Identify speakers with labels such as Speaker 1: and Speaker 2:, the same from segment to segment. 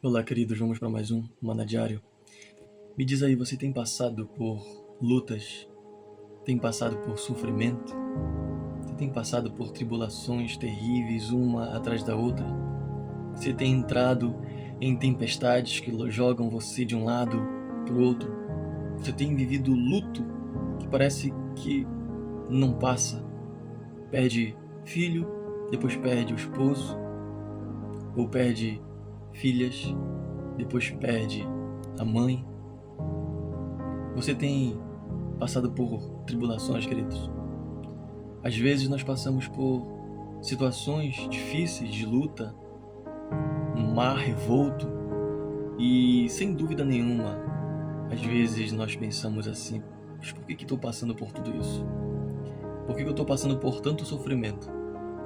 Speaker 1: Olá, queridos, vamos para mais um Maná Diário. Me diz aí, você tem passado por lutas? Tem passado por sofrimento? Você tem passado por tribulações terríveis, uma atrás da outra? Você tem entrado em tempestades que jogam você de um lado para o outro? Você tem vivido luto que parece que não passa? Perde filho, depois perde o esposo, ou perde filhas, depois perde a mãe. Você tem passado por tribulações, queridos? Às vezes nós passamos por situações difíceis de luta, um mar revolto, e sem dúvida nenhuma, às vezes nós pensamos assim: mas por que estou passando por tudo isso? Por que eu estou passando por tanto sofrimento?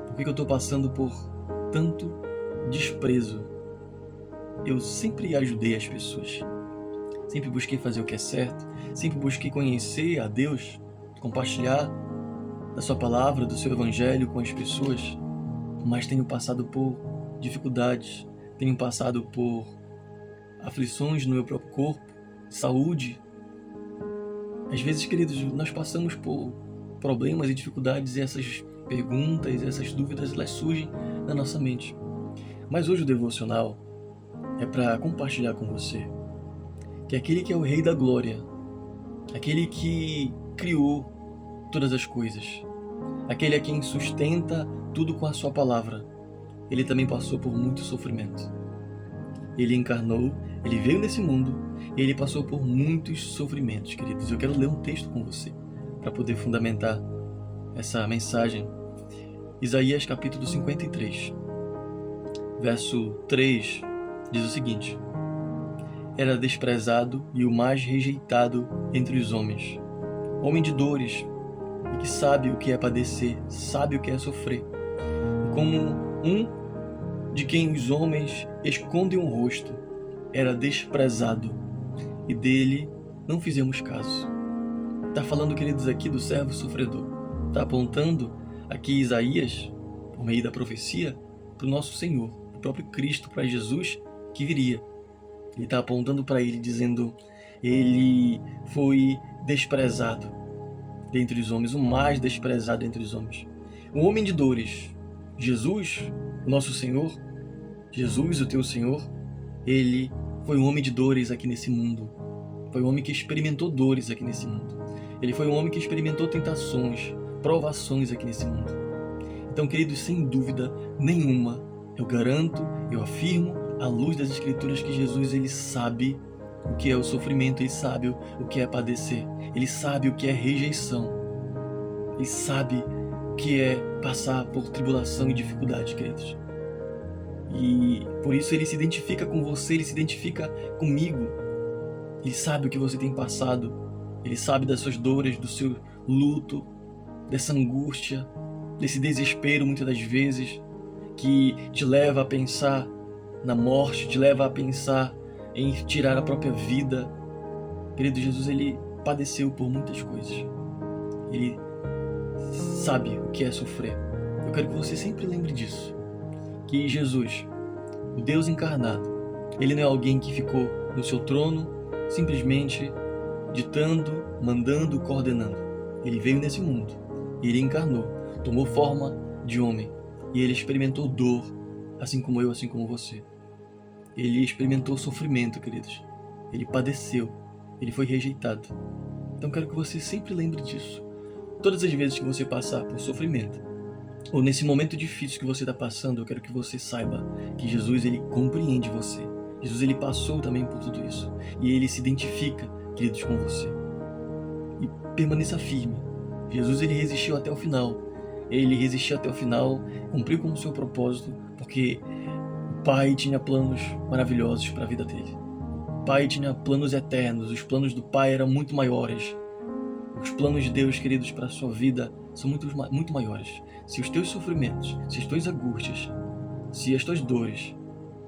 Speaker 1: Por que eu estou passando por tanto desprezo? Eu sempre ajudei as pessoas, sempre busquei fazer o que é certo, sempre busquei conhecer a Deus, compartilhar da sua palavra, do seu evangelho com as pessoas, mas tenho passado por dificuldades, tenho passado por aflições no meu próprio corpo, saúde. Às vezes, queridos, nós passamos por problemas e dificuldades, e essas perguntas, essas dúvidas, elas surgem na nossa mente. Mas hoje o devocional é para compartilhar com você que aquele que é o Rei da Glória, aquele que criou todas as coisas, aquele a quem sustenta tudo com a sua palavra, ele também passou por muito sofrimento. Ele encarnou, ele veio nesse mundo e ele passou por muitos sofrimentos, queridos. Eu quero ler um texto com você para poder fundamentar essa mensagem. Isaías capítulo 53, verso 3, diz o seguinte: era desprezado e o mais rejeitado entre os homens, homem de dores, e que sabe o que é padecer, sabe o que é sofrer, e como um de quem os homens escondem o rosto, era desprezado, e dele não fizemos caso. Está falando, queridos, aqui do servo sofredor. Está apontando aqui Isaías, por meio da profecia, para o nosso Senhor, o próprio Cristo, para Jesus que viria. Ele está apontando para ele, dizendo: ele foi desprezado dentre os homens, o mais desprezado entre os homens. O homem de dores, Jesus, o nosso Senhor, Jesus, o teu Senhor, ele foi um homem de dores aqui nesse mundo. Foi um homem que experimentou dores aqui nesse mundo. Ele foi um homem que experimentou tentações, provações aqui nesse mundo. Então, queridos, sem dúvida nenhuma, eu garanto, eu afirmo, à luz das Escrituras, que Jesus, ele sabe o que é o sofrimento, ele sabe o que é padecer, ele sabe o que é rejeição, ele sabe o que é passar por tribulação e dificuldade, queridos. E por isso ele se identifica com você, ele se identifica comigo. Ele sabe o que você tem passado, ele sabe das suas dores, do seu luto, dessa angústia, desse desespero muitas das vezes, que te leva a pensar na morte, te leva a pensar em tirar a própria vida. Querido, Jesus, ele padeceu por muitas coisas. Ele sabe o que é sofrer. Eu quero que você sempre lembre disso, que Jesus, o Deus encarnado, ele não é alguém que ficou no seu trono simplesmente ditando, mandando, coordenando. Ele veio nesse mundo, ele encarnou, tomou forma de homem, e ele experimentou dor, assim como eu, assim como você. Ele experimentou sofrimento, queridos. Ele padeceu, ele foi rejeitado. Então quero que você sempre lembre disso. Todas as vezes que você passar por sofrimento, ou nesse momento difícil que você está passando, eu quero que você saiba que Jesus, ele compreende você. Jesus, ele passou também por tudo isso, e ele se identifica, queridos, com você. E permaneça firme. Jesus, ele resistiu até o final. Ele resistiu até o final, cumpriu com o seu propósito, porque o Pai tinha planos maravilhosos para a vida dele. O Pai tinha planos eternos, os planos do Pai eram muito maiores. Os planos de Deus, queridos, para a sua vida são muito maiores. Se os teus sofrimentos, se as tuas angústias, se as tuas dores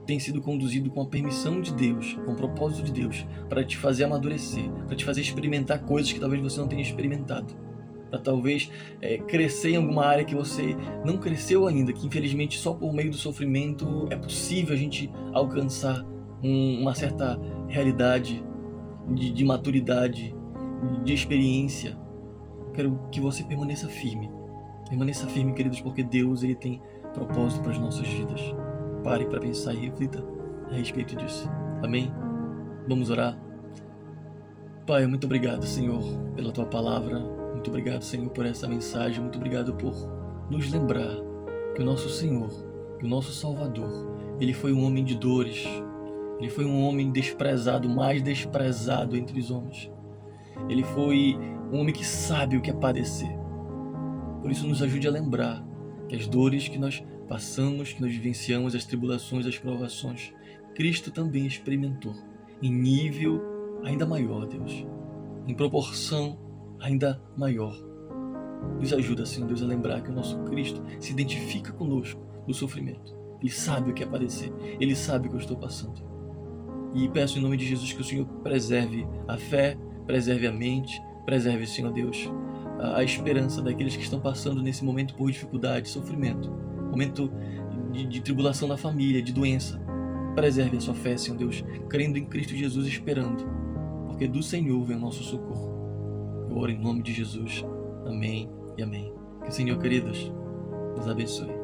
Speaker 1: têm sido conduzidos com a permissão de Deus, com o propósito de Deus, para te fazer amadurecer, para te fazer experimentar coisas que talvez você não tenha experimentado, para talvez crescer em alguma área que você não cresceu ainda, que infelizmente só por meio do sofrimento é possível a gente alcançar uma certa realidade de maturidade, de experiência. Quero que você permaneça firme. Permaneça firme, queridos, porque Deus ele tem propósito para as nossas vidas. Pare para pensar e reflita a respeito disso. Amém? Vamos orar? Pai, muito obrigado, Senhor, pela Tua palavra. Muito obrigado, Senhor, por essa mensagem. Muito obrigado por nos lembrar que o nosso Senhor, que o nosso Salvador, Ele foi um homem de dores. Ele foi um homem desprezado, mais desprezado entre os homens. Ele foi um homem que sabe o que é padecer. Por isso, nos ajude a lembrar que as dores que nós passamos, que nós vivenciamos, as tribulações, as provações, Cristo também experimentou, em nível ainda maior, Deus, em proporção ainda maior. Nos ajuda, Senhor Deus, a lembrar que o nosso Cristo se identifica conosco no sofrimento. Ele sabe o que é padecer, Ele sabe o que eu estou passando. E peço em nome de Jesus que o Senhor preserve a fé, preserve a mente, preserve, Senhor Deus, a esperança daqueles que estão passando nesse momento por dificuldade, sofrimento, momento de tribulação na família, de doença. Preserve a sua fé, Senhor Deus, crendo em Cristo Jesus, esperando, porque do Senhor vem o nosso socorro. Eu oro em nome de Jesus. Amém e amém. Que o Senhor, queridos, nos abençoe.